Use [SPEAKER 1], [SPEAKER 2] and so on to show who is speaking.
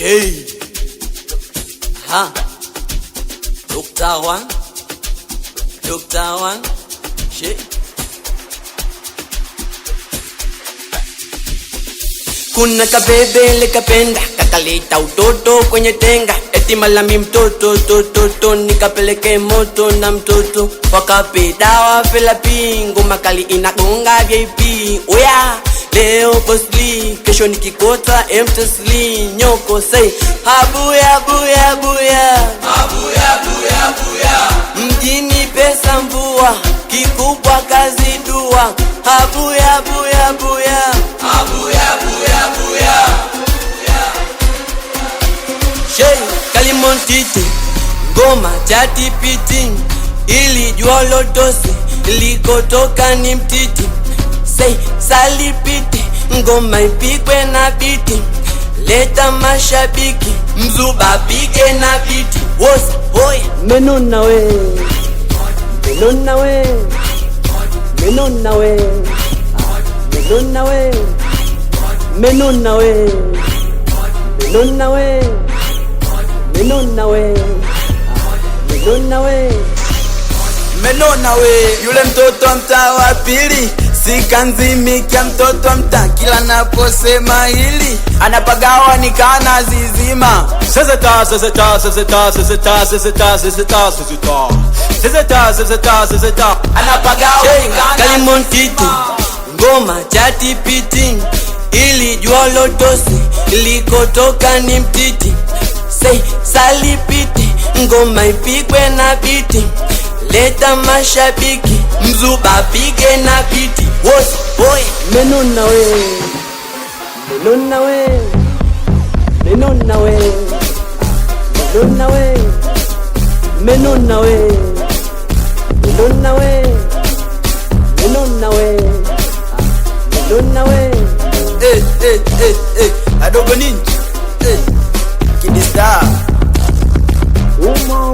[SPEAKER 1] Shey. Ha. Dr. One. Shey. Kuna kabebe likapenda kakaleta utoto kwenye tenga, eti malami mtoto nikapeleke moto na mtoto wakape dawa fela pingu makali inagonga VIP. Oya leo posli kesho nikikota empty nyoko say habuya mjini pesa mvua kikubwa kazi dua habuya Shey Kalimontiti ngoma chati piti ili jua lotosi likotoka ni mtiti say salipiti ngoma ipigwe na biti leta mashabiki mzuba pige na biti wosa hoy menona we menona we menona we menona we menona we menona we menona we menona we
[SPEAKER 2] menona we yule mtoto mtaa wa pili sikanzimikia mtoto mtaa kila naposema hili anapagawa nikana zizima sezeta anapagawa
[SPEAKER 1] Kalimontiti ngoma chati piti ili jua lotosi likotoka ni mtiti say salipiti ngoma ipigwe na biti leta mashabiki mzuba pige na biti wosi boy menona we menona we menona we menona we menona we menona we menona we menona we
[SPEAKER 2] adogo ninja kidista
[SPEAKER 1] uma